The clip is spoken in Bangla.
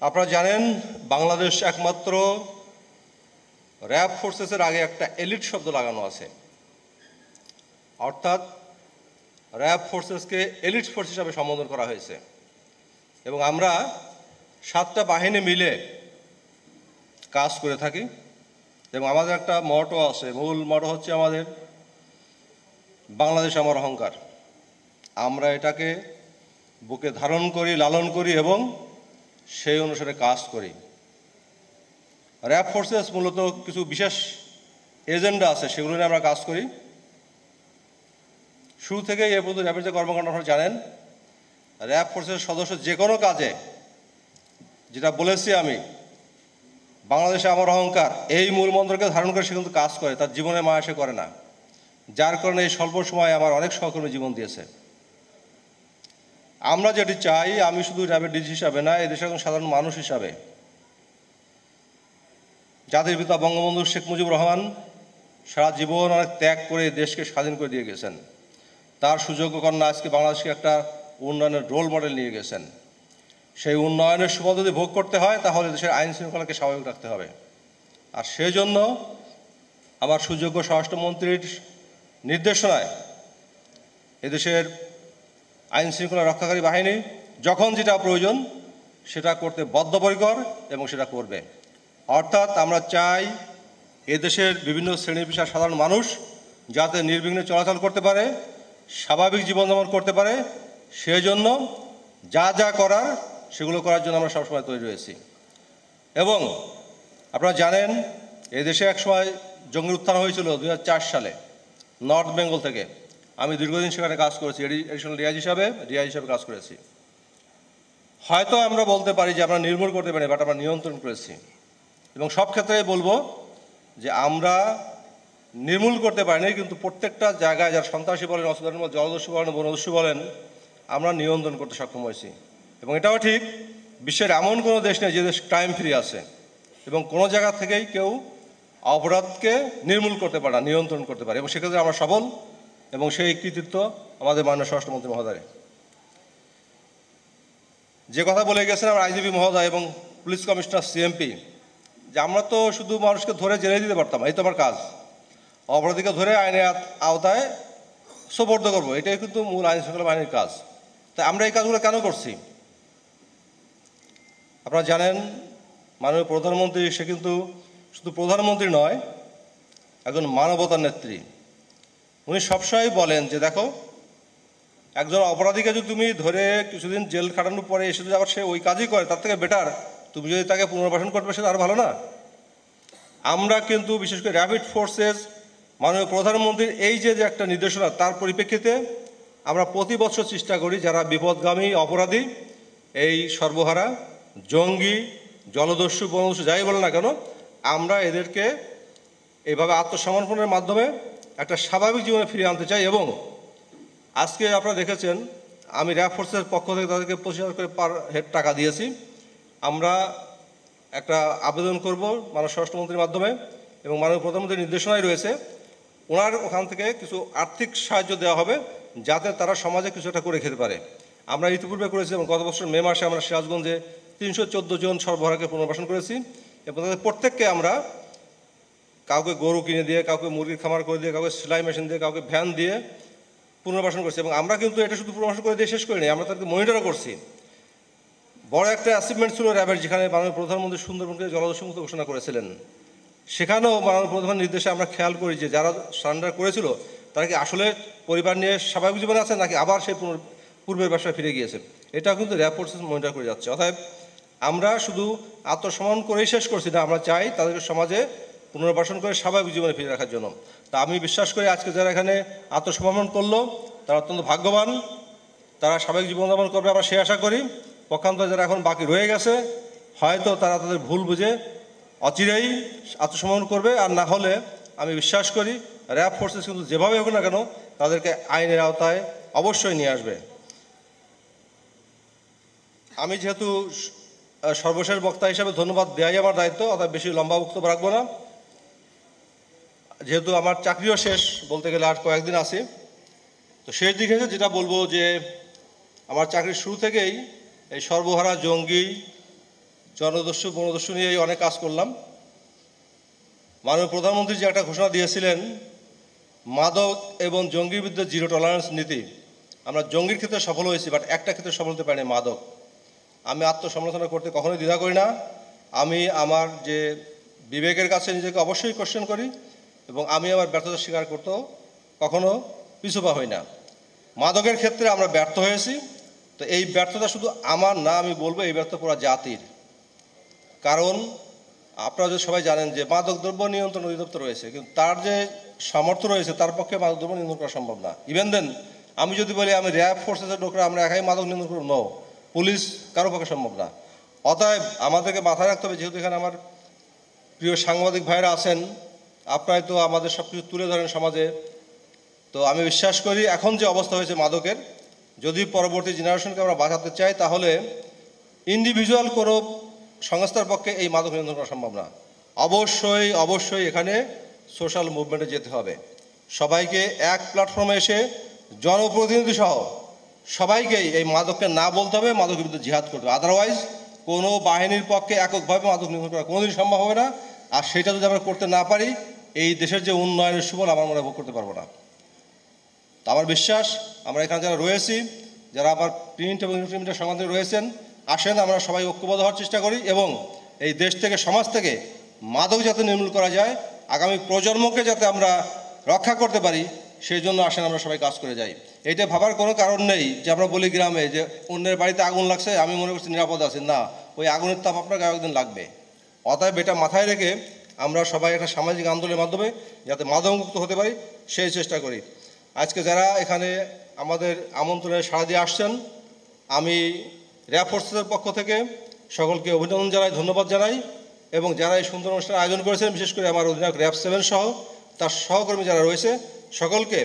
আপনারা জানেন বাংলাদেশ একমাত্র র্যাব ফোর্সেসের আগে একটা এলিট শব্দ লাগানো আছে, অর্থাৎ র্যাব ফোর্সেসকে এলিট ফোর্স হিসাবে সম্বোধন করা হয়েছে এবং আমরা 7টা বাহিনী মিলে কাজ করে থাকি এবং আমাদের একটা মটো আছে। মূল মটো হচ্ছে আমাদের বাংলাদেশ আমার অহংকার। আমরা এটাকে বুকে ধারণ করি, লালন করি এবং সেই অনুসারে কাজ করি। র্যাব ফোর্সেস মূলত কিছু বিশেষ এজেন্ডা আছে, সেগুলো নিয়ে আমরা কাজ করি। শুরু থেকেই এ পর্যন্ত র্যাবের যে কর্মকাণ্ড আপনারা জানেন, র্যাব ফোর্সের সদস্য যে কোনো কাজে, যেটা বলেছি আমি, বাংলাদেশে আমার অহংকার, এই মূল মন্ত্রকে ধারণ করে সে কিন্তু কাজ করে, তার জীবনে মায়া সে করে না। যার কারণে এই স্বল্প সময়ে আমার অনেক সহকর্মী জীবন দিয়েছে। আমরা যেটি চাই, আমি শুধু র্যাবের ডিজি হিসাবে না, এদেশের একজন সাধারণ মানুষ হিসাবে, জাতির পিতা বঙ্গবন্ধু শেখ মুজিবুর রহমান সারা জীবন অনেক ত্যাগ করে দেশকে স্বাধীন করে দিয়ে গেছেন। তার সুযোগ্য কন্যা আজকে বাংলাদেশকে একটা উন্নয়নের রোল মডেল নিয়ে গেছেন। সেই উন্নয়নের সুফল যদি ভোগ করতে হয়, তাহলে দেশের আইন শৃঙ্খলাকে স্বাভাবিক রাখতে হবে। আর সেই জন্য আমার সুযোগ্য স্বরাষ্ট্রমন্ত্রীর নির্দেশনায় এদেশের আইন শৃঙ্খলা রক্ষাকারী বাহিনী যখন যেটা প্রয়োজন সেটা করতে বদ্ধপরিকর এবং সেটা করবে। অর্থাৎ আমরা চাই এদেশের বিভিন্ন শ্রেণী পেশার সাধারণ মানুষ যাতে নির্বিঘ্নে চলাচল করতে পারে, স্বাভাবিক জীবনযাপন করতে পারে। সেই জন্য যা যা করার সেগুলো করার জন্য আমরা সবসময় তৈরি রয়েছি। এবং আপনারা জানেন এদেশে একসময় জঙ্গির উত্থান হয়েছিল 2004 সালে নর্থ বেঙ্গল থেকে। আমি দীর্ঘদিন সেখানে কাজ করেছি, এডিশনাল রিয়াজ হিসাবে কাজ করেছি। হয়তো আমরা বলতে পারি যে আমরা নির্মূল করতে পারি, বাট আমরা নিয়ন্ত্রণ করেছি। এবং সব ক্ষেত্রে বলবো যে আমরা নির্মূল করতে পারিনি, কিন্তু প্রত্যেকটা জায়গায় যারা সন্ত্রাসী বলেন, অস্ত্র জলদস্যু বলেন, বনদস্যু বলেন, আমরা নিয়ন্ত্রণ করতে সক্ষম হয়েছি। এবং এটাও ঠিক, বিশ্বের এমন কোনো দেশ নেই যে দেশ ক্রাইম ফ্রি আছে এবং কোনো জায়গা থেকেই কেউ অপরাধকে নির্মূল করতে পারে না, নিয়ন্ত্রণ করতে পারে। এবং সেক্ষেত্রে আমরা সফল এবং সেই কৃতিত্ব আমাদের মাননীয় স্বরাষ্ট্রমন্ত্রী মহোদয়। যে কথা বলে গেছেন আমার আইজিপি মহোদয় এবং পুলিশ কমিশনার সিএমপি, যে আমরা তো শুধু মানুষকে ধরে জেলে দিতে পারতাম, এই তো আমার কাজ, অপরাধীকে ধরে আইনের আওতায় সোপর্দ করবো, এটাই কিন্তু মূল আইন শৃঙ্খলা বাহিনীর কাজ। তাই আমরা এই কাজগুলো কেন করছি? আপনারা জানেন মাননীয় প্রধানমন্ত্রী, সে কিন্তু শুধু প্রধানমন্ত্রী নয়, একজন মানবতার নেত্রী। উনি সবসময় বলেন যে দেখো, একজন অপরাধীকে যদি তুমি ধরে কিছুদিন জেল খাটানোর পরে এসে যদি আবার সে ওই কাজই করে, তার থেকে বেটার তুমি যদি তাকে পুনর্বাসন করবে, সেটা আরও ভালো না? আমরা কিন্তু বিশেষ করে র্যাপিড ফোর্সেস মাননীয় প্রধানমন্ত্রীর এই যে একটা নির্দেশনা, তার পরিপ্রেক্ষিতে আমরা প্রতি বছর চেষ্টা করি যারা বিপদগামী অপরাধী, এই সর্বহারা, জঙ্গি, জলদস্যু, বনদস্যু, যাই বলে না কেন, আমরা এদেরকে এইভাবে আত্মসমর্পণের মাধ্যমে একটা স্বাভাবিক জীবনে ফিরিয়ে আনতে চাই। এবং আজকে আপনারা দেখেছেন আমি র্যাব ফোর্সের পক্ষ থেকে তাদেরকে 25,000 করে পার হেড টাকা দিয়েছি। আমরা একটা আবেদন করব মাননীয় স্বরাষ্ট্রমন্ত্রীর মাধ্যমে এবং মাননীয় প্রধানমন্ত্রীর নির্দেশনায় রয়েছে, ওনার ওখান থেকে কিছু আর্থিক সাহায্য দেওয়া হবে যাতে তারা সমাজে কিছু একটা করে খেতে পারে। আমরা ইতিপূর্বে করেছি এবং গত বছর মে মাসে আমরা সিরাজগঞ্জে 314 জন সর্বহারাকে পুনর্বাসন করেছি এবং তাদের প্রত্যেককে আমরা কাউকে গরু কিনে দিয়ে, কাউকে মুরগির খামার করে দিয়ে, কাউকে সেলাই মেশিন দিয়ে, কাউকে ভ্যান দিয়ে পুনর্বাসন করছি। এবং আমরা কিন্তু এটা শুধু পুনর্বাসন করে দিয়ে শেষ করিনি, আমরা তাদেরকে মনিটরও করছি। বড় একটা অ্যাচিভমেন্ট ছিল র্যাবের, যেখানে মাননীয় প্রধানমন্ত্রী সুন্দরবনকে জলদস্যুমুক্ত ঘোষণা করেছিলেন। সেখানেও মাননীয় প্রধান নির্দেশে আমরা খেয়াল করি যে যারা সারেন্ডার করেছিল তারা কি আসলে পরিবার নিয়ে স্বাভাবিক জীবনে আছে নাকি আবার সেই পূর্বের ব্যবসায় ফিরে গিয়েছে। এটাও কিন্তু র্যাব ফোর্সেস মনিটর করে যাচ্ছে। অতএব আমরা শুধু আত্মসমর্পণ করেই শেষ করছি না, আমরা চাই তাদেরকে সমাজে পুনর্বাসন করে স্বাভাবিক জীবনে ফিরে রাখার জন্য। তা আমি বিশ্বাস করি আজকে যারা এখানে আত্মসমর্পণ করলো তারা অত্যন্ত ভাগ্যবান, তারা স্বাভাবিক জীবনযাপন করবে আমরা সেই আশা করি। পক্ষান্তরে যারা এখন বাকি রয়ে গেছে, হয়তো তারা তাদের ভুল বুঝে অচিরেই আত্মসমর্পণ করবে, আর না হলে আমি বিশ্বাস করি র্যাব ফোর্সেস কিন্তু যেভাবে হোক না কেন তাদেরকে আইনের আওতায় অবশ্যই নিয়ে আসবে। আমি যেহেতু সর্বশেষ বক্তা হিসাবে ধন্যবাদ দেওয়াই আমার দায়িত্ব, অর্থাৎ বেশি লম্বা বক্তব্য রাখবো না। যেহেতু আমার চাকরিও শেষ, বলতে গেলে আর কয়েকদিন আছে, তো শেষ দিকে যেটা বলবো যে আমার চাকরির শুরু থেকেই এই সর্বহারা, জঙ্গি, জনদস্যু বনদস্যু নিয়ে অনেক কাজ করলাম। মাননীয় প্রধানমন্ত্রী যে একটা ঘোষণা দিয়েছিলেন, মাদক এবং জঙ্গির বিরুদ্ধে জিরো টলারেন্স নীতি, আমরা জঙ্গির ক্ষেত্রে সফল হয়েছি, বাট একটা ক্ষেত্রে সফল হতে পারিনি, মাদক। আমি আত্মসমালোচনা করতে কখনোই দ্বিধা করি না। আমি আমার যে বিবেকের কাছে নিজেকে অবশ্যই কোশ্চেন করি এবং আমি আমার ব্যর্থতা স্বীকার করতেও কখনো পিছুপা হই না। মাদকের ক্ষেত্রে আমরা ব্যর্থ হয়েছি। তো এই ব্যর্থতা শুধু আমার না, আমি বলবো এই ব্যর্থতা পুরো জাতির। কারণ আপনারা যদি সবাই জানেন যে মাদক দ্রব্য নিয়ন্ত্রণ অধিদপ্তর রয়েছে, কিন্তু তার যে সামর্থ্য রয়েছে তার পক্ষে মাদক দ্রব্য নিয়ন্ত্রণ করা সম্ভব না। ইভেন দেন আমি যদি বলি আমি র্যাব ফোর্সেসের লোকরা আমরা একাই মাদক নিয়ন্ত্রণ করব, নো, পুলিশ কারো পক্ষে সম্ভব না। অতএব আমাদেরকে মাথায় রাখতে হবে, যেহেতু এখানে আমার প্রিয় সাংবাদিক ভাইরা আছেন, আপনারাই তো আমাদের সব কিছু তুলে ধরেন সমাজে। তো আমি বিশ্বাস করি এখন যে অবস্থা হয়েছে মাদকের, যদি পরবর্তী জেনারেশনকে আমরা বাঁচাতে চাই তাহলে ইন্ডিভিজুয়াল কোনো সংস্থার পক্ষে এই মাদক নিয়ন্ত্রণ করা সম্ভব না। অবশ্যই অবশ্যই এখানে সোশ্যাল মুভমেন্টে যেতে হবে। সবাইকে এক প্ল্যাটফর্মে এসে জনপ্রতিনিধি সহ সবাইকেই এই মাদককে না বলতে হবে, মাদকের বিরুদ্ধে জিহাদ করতে হবে। আদারওয়াইজ কোনো বাহিনীর পক্ষে এককভাবে মাদক নিয়ন্ত্রণ করা কোনোদিন সম্ভব হবে না। আর সেটা যদি আমরা করতে না পারি, এই দেশের যে উন্নয়নের সুফল আমার মনে ভোগ করতে পারবো না। তো আমার বিশ্বাস আমরা এখানে যারা রয়েছি, যারা আমার প্রিন্ট এবং ইলেকট্রনিক মিডিয়ার সাংবাদিক রয়েছেন, আসেন আমরা সবাই ঐক্যবদ্ধ হওয়ার চেষ্টা করি এবং এই দেশ থেকে, সমাজ থেকে মাদক যাতে নির্মূল করা যায়, আগামী প্রজন্মকে যাতে আমরা রক্ষা করতে পারি, সেই জন্য আসেন আমরা সবাই কাজ করে যাই। এইটা ভাবার কোনো কারণ নেই যে আমরা বলি গ্রামে যে অন্যের বাড়িতে আগুন লাগছে, আমি মনে করছি নিরাপদ আছি। না, ওই আগুনের তাপ আপনার গায়ে একদিন লাগবে। অতএব এটা মাথায় রেখে আমরা সবাই একটা সামাজিক আন্দোলনের মাধ্যমে যাতে মাদকমুক্ত হতে পারি সেই চেষ্টা করি। আজকে যারা এখানে আমাদের আমন্ত্রণে সাড়া দিয়ে আসছেন, আমি র্যাব ফোর্সের পক্ষ থেকে সকলকে অভিনন্দন জানাই, ধন্যবাদ জানাই। এবং যারা এই সুন্দর অনুষ্ঠানের আয়োজন করেছেন, বিশেষ করে আমার অধিনায়ক র্যাব 7 সহ তার সহকর্মী যারা রয়েছে, সকলকে